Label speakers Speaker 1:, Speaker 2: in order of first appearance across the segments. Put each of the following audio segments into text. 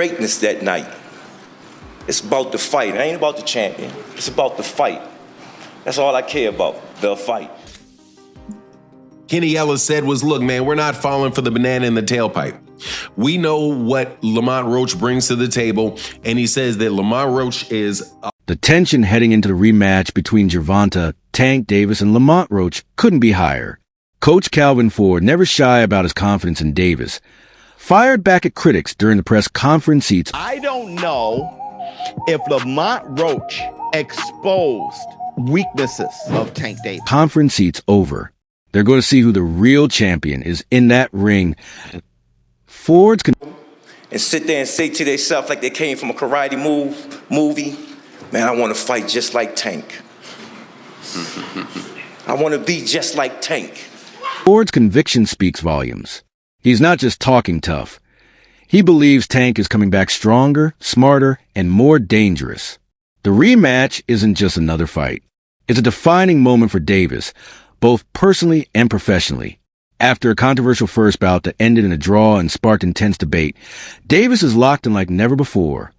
Speaker 1: greatness that night. It's about the fight. It ain't about the champion. It's about the fight. That's all I care about, the fight.
Speaker 2: Kenny Ellis said was, look, man, we're not falling for the banana in the tailpipe. We know what Lamont Roach brings to the table, and he says that Lamont Roach is...
Speaker 3: The tension heading into the rematch between Gervonta, Tank Davis, and Lamont Roach couldn't be higher. Coach Calvin Ford, never shy about his confidence in Davis, fired back at critics during the press conference seats.
Speaker 4: I don't know if Lamont Roach exposed weaknesses of Tank Davis.
Speaker 3: Conference seats over. They're going to see who the real champion is in that ring. Ford's...
Speaker 1: And sit there and say to themselves like they came from a karate movie, man, I want to fight just like Tank. I want to be just like Tank.
Speaker 3: Ford's conviction speaks volumes. He's not just talking tough. He believes Tank is coming back stronger, smarter, and more dangerous. The rematch isn't just another fight. It's a defining moment for Davis, both personally and professionally. After a controversial first bout that ended in a draw and sparked intense debate, Davis is locked in like never before.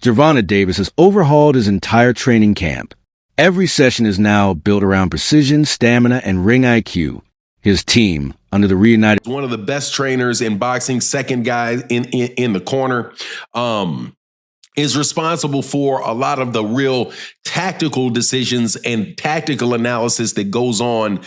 Speaker 3: Gervonta Davis has overhauled his entire training camp. Every session is now built around precision, stamina, and ring IQ. His team, under the reunited...
Speaker 2: One of the best trainers in boxing, second guy in the corner, is responsible for a lot of the real tactical decisions and tactical analysis that goes on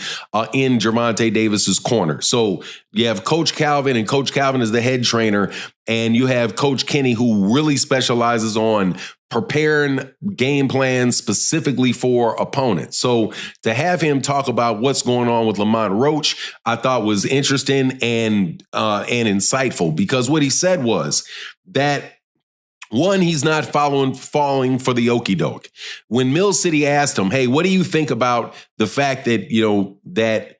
Speaker 2: in Gervonta Davis's corner. So you have Coach Calvin, and Coach Calvin is the head trainer, and you have Coach Kenny, who really specializes on preparing game plans specifically for opponents. So to have him talk about what's going on with Lamont Roach, I thought was interesting and insightful, because what he said was that, one, he's not falling for the okie doke. When Mill City asked him, hey, what do you think about the fact that, that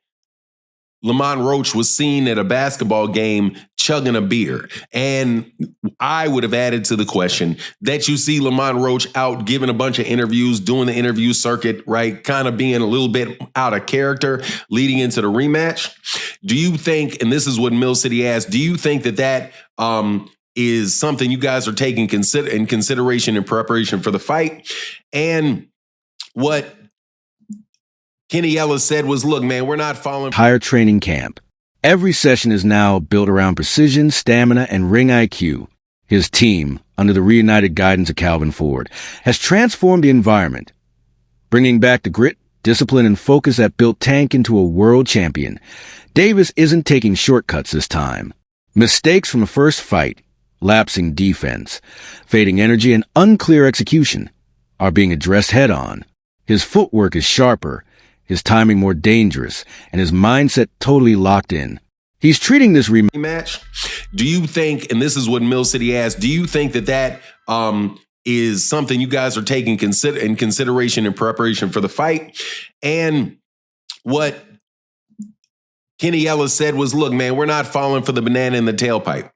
Speaker 2: Lamont Roach was seen at a basketball game chugging a beer? And I would have added to the question that you see Lamont Roach out giving a bunch of interviews, doing the interview circuit, right? Kind of being a little bit out of character leading into the rematch. Do you think, and this is what Mill City asked, do you think that is something you guys are taking in consideration in preparation for the fight? And what Kenny Ellis said was, look, man, we're not following...
Speaker 3: Entire training camp. Every session is now built around precision, stamina, and ring IQ. His team, under the reunited guidance of Calvin Ford, has transformed the environment, bringing back the grit, discipline, and focus that built Tank into a world champion. Davis isn't taking shortcuts this time. Mistakes from the first fight, lapsing defense, fading energy, and unclear execution are being addressed head-on. His footwork is sharper, his timing more dangerous, and his mindset totally locked in. He's treating this rematch.
Speaker 2: Do you think, and this is what Mill City asked, do you think that is something you guys are taking in consideration in preparation for the fight? And what Kenny Ellis said was, look, man, we're not falling for the banana in the tailpipe.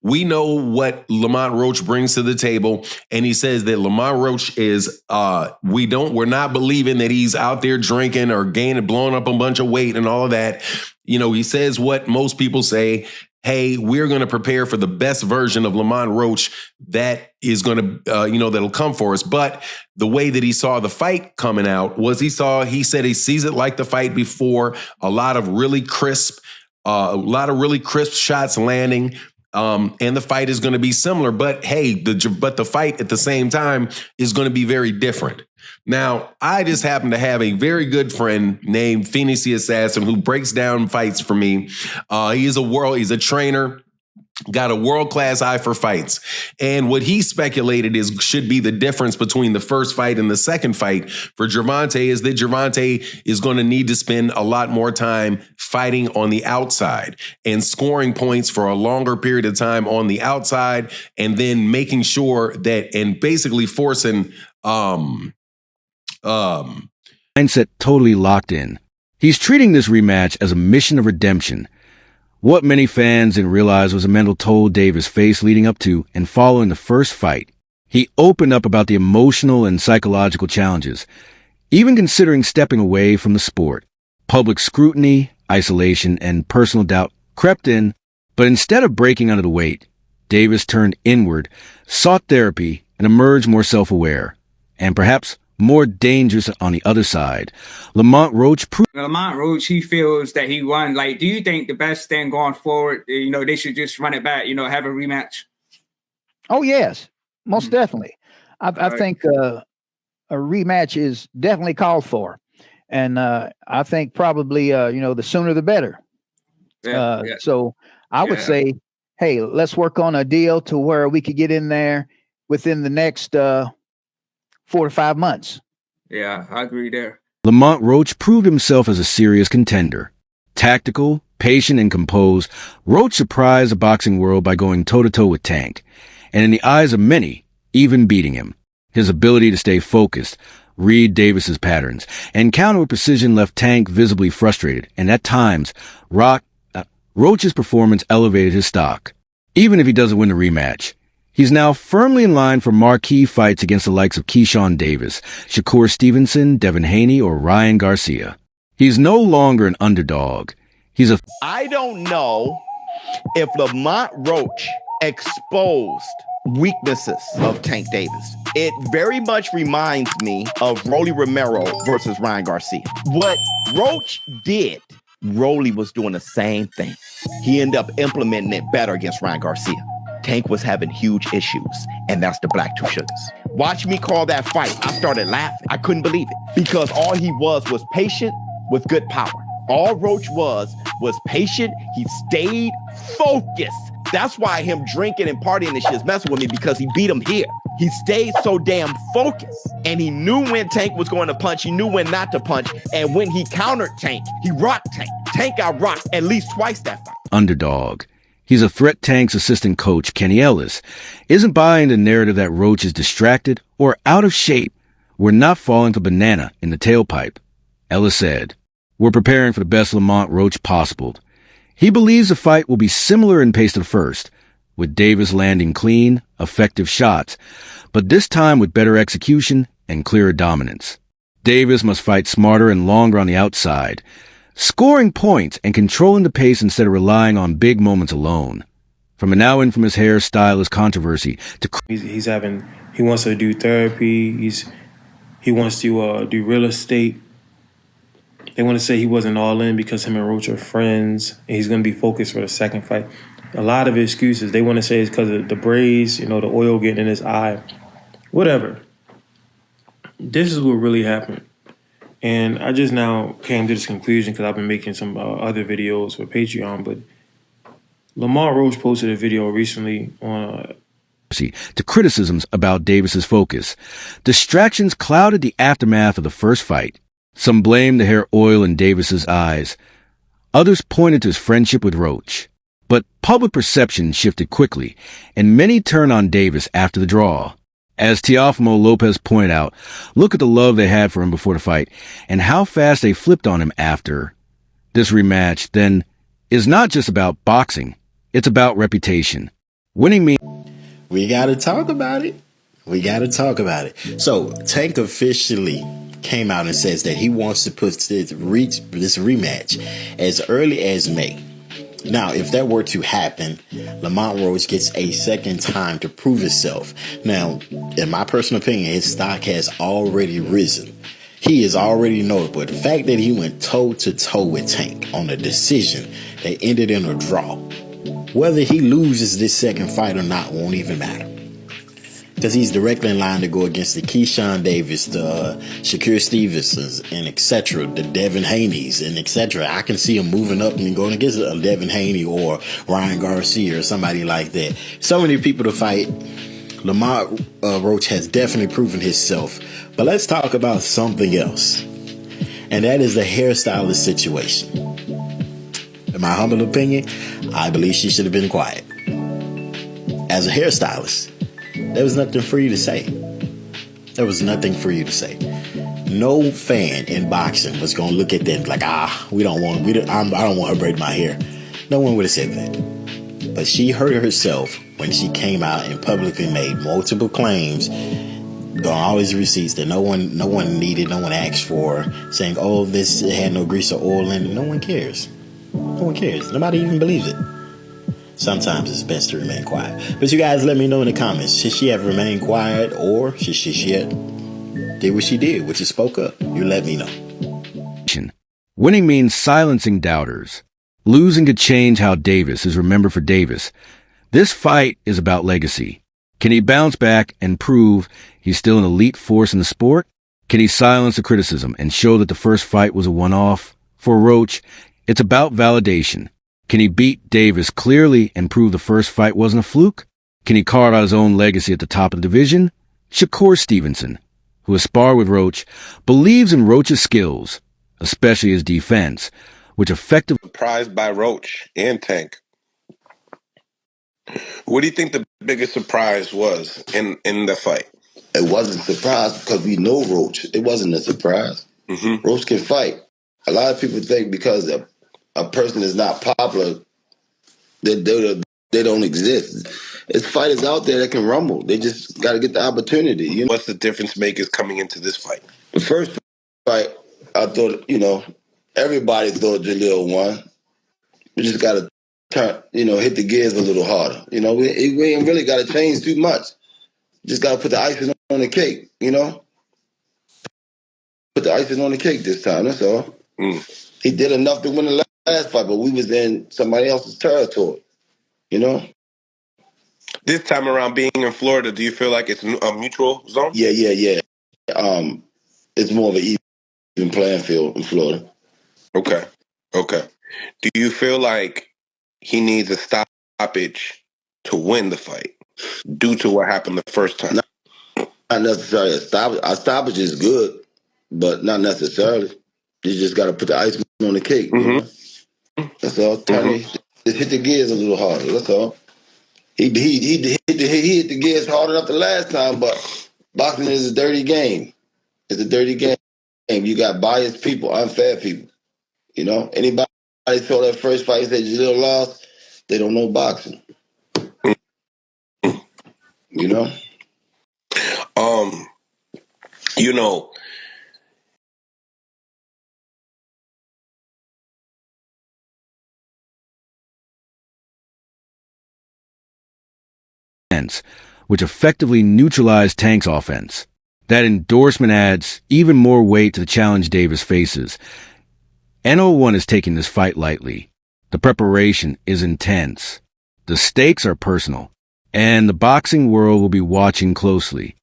Speaker 2: We know what Lamont Roach brings to the table, and he says that Lamont Roach is, we're not believing that he's out there drinking or blowing up a bunch of weight and all of that. He says what most people say, hey, we're going to prepare for the best version of Lamont Roach that is going to, that'll come for us. But the way that he saw the fight coming out was he said he sees it like the fight before, a lot of really crisp shots landing. And the fight is going to be similar, but hey, the fight at the same time is going to be very different. Now, I just happen to have a very good friend named Phoenix the Assassin who breaks down fights for me. He's a trainer, got a world-class eye for fights. And what he speculated should be the difference between the first fight and the second fight for Gervonta is that Gervonta is going to need to spend a lot more time fighting on the outside and scoring points for a longer period of time on the outside, and then making sure that, and basically forcing
Speaker 3: mindset totally locked in. He's treating this rematch as a mission of redemption. What many fans didn't realize was a mental toll Davis faced leading up to and following the first fight. He opened up about the emotional and psychological challenges, even considering stepping away from the sport. Public scrutiny, isolation, and personal doubt crept in, but instead of breaking under the weight, Davis turned inward, sought therapy, and emerged more self-aware, and perhaps more dangerous on the other side. Lamont Roach
Speaker 5: Lamont Roach, he feels that he won. Like, do you think the best thing going forward, they should just run it back, have a rematch?
Speaker 6: Oh, yes, most definitely. I think a rematch is definitely called for. And I think probably, the sooner the better. So I would say, hey, let's work on a deal to where we could get in there within the next 4 to 5 months.
Speaker 5: Yeah, I agree there.
Speaker 3: Lamont Roach proved himself as a serious contender. Tactical, patient, and composed, Roach surprised the boxing world by going toe-to-toe with Tank, and in the eyes of many, even beating him. His ability to stay focused, read Davis's patterns, and counter with precision left Tank visibly frustrated, and at times, Roach's performance elevated his stock. Even if he doesn't win the rematch, he's now firmly in line for marquee fights against the likes of Keyshawn Davis, Shakur Stevenson, Devin Haney, or Ryan Garcia. He's no longer an underdog.
Speaker 4: I don't know if Lamont Roach exposed weaknesses of Tank Davis. It very much reminds me of Rolly Romero versus Ryan Garcia. What Roach did, Rolly was doing the same thing. He ended up implementing it better against Ryan Garcia. Tank was having huge issues, and that's the black two sugars. Watch me call that fight. I started laughing. I couldn't believe it because all he was patient with good power. All Roach was patient. He stayed focused. That's why him drinking and partying and shit is messing with me, because he beat him here. He stayed so damn focused, and he knew when Tank was going to punch. He knew when not to punch, and when he countered Tank, he rocked Tank. Tank got rocked at least twice that fight.
Speaker 3: Underdog. He's a threat. Tank's assistant coach, Kenny Ellis, isn't buying the narrative that Roach is distracted or out of shape. We're not falling for banana in the tailpipe. Ellis said, "We're preparing for the best Lamont Roach possible." He believes the fight will be similar in pace to the first, with Davis landing clean, effective shots, but this time with better execution and clearer dominance. Davis must fight smarter and longer on the outside, scoring points and controlling the pace instead of relying on big moments alone. From a now infamous hairstylist controversy to
Speaker 7: he wants to do therapy. He wants to do real estate. They want to say he wasn't all in because him and Roach are friends and he's going to be focused for the second fight. A lot of excuses. They want to say it's because of the braids, the oil getting in his eye. Whatever. This is what really happened. And I just now came to this conclusion because I've been making some other videos for Patreon, but Lamont Roach posted a video recently on
Speaker 3: to criticisms about Davis's focus. Distractions clouded the aftermath of the first fight. Some blamed the hair oil in Davis's eyes. Others pointed to his friendship with Roach. But public perception shifted quickly, and many turned on Davis after the draw. As Teofimo Lopez pointed out, look at the love they had for him before the fight, and how fast they flipped on him after. This rematch, then, is not just about boxing. It's about reputation. Winning means...
Speaker 8: We gotta talk about it. So, Tank officially came out and says that he wants to put this rematch as early as May. Now, if that were to happen, Lamont Roach gets a second time to prove himself. Now, in my personal opinion, his stock has already risen. He is already notable. The fact that he went toe-to-toe with Tank on a decision that ended in a draw, whether he loses this second fight or not won't even matter. Because he's directly in line to go against the Keyshawn Davis, the Shakur Stevensons, and etc., the Devin Haneys, and etc. I can see him moving up and going against a Devin Haney or Ryan Garcia or somebody like that. So many people to fight. Lamont Roach has definitely proven himself. But let's talk about something else. And that is the hairstylist situation. In my humble opinion, I believe she should have been quiet. As a hairstylist, there was nothing for you to say. No fan in boxing was going to look at them like, I don't want her to braid my hair. No one would have said that. But she hurt herself when she came out and publicly made multiple claims, got all these receipts that no one needed, no one asked for, saying, oh, this had no grease or oil in it. No one cares. Nobody even believes it. sometimes it's best to remain quiet. But you guys let me know in the comments. Should she have remained quiet, or should she have did what she did, which is spoke up? You let me know.
Speaker 3: Winning means silencing doubters. Losing could change how Davis is remembered for Davis. This fight is about legacy. Can he bounce back and prove he's still an elite force in the sport? Can he silence the criticism and show that the first fight was a one-off? For Roach, it's about validation. Can he beat Davis clearly and prove the first fight wasn't a fluke? Can he carve out his own legacy at the top of the division? Shakur Stevenson, who has sparred with Roach, believes in Roach's skills, especially his defense, which effectively...
Speaker 9: Surprised by Roach and Tank. What do you think the biggest surprise was in the fight?
Speaker 10: It wasn't a surprise because we know Roach. It wasn't a surprise.
Speaker 9: Mm-hmm.
Speaker 10: Roach can fight. A lot of people think because a person is not popular, that they don't exist. There's fighters out there that can rumble. They just got to get the opportunity. You know?
Speaker 9: What's the difference makers coming into this fight?
Speaker 10: The first fight, I thought, everybody thought Jalil won. We just got to turn, hit the gears a little harder. We ain't really got to change too much. Just got to put the icing on the cake, Put the icing on the cake this time, that's all. He did enough to win the last fight, but we was in somebody else's territory,
Speaker 9: This time around, being in Florida, do you feel like it's a mutual zone?
Speaker 10: Yeah. It's more of an even playing field in Florida.
Speaker 9: Okay. Do you feel like he needs a stoppage to win the fight due to what happened the first time?
Speaker 10: Not necessarily a stoppage. A stoppage is good, but not necessarily. You just got to put the icing on the cake. That's all. Just hit the gears a little harder. That's all. He hit the gears hard enough the last time, but boxing is a dirty game. It's a dirty game. You got biased people, unfair people. Anybody saw that first fight and said Jalil lost, they don't know boxing.
Speaker 3: Which effectively neutralized Tank's offense. That endorsement adds even more weight to the challenge Davis faces. NO1 is taking this fight lightly. The preparation is intense. The stakes are personal, and the boxing world will be watching closely.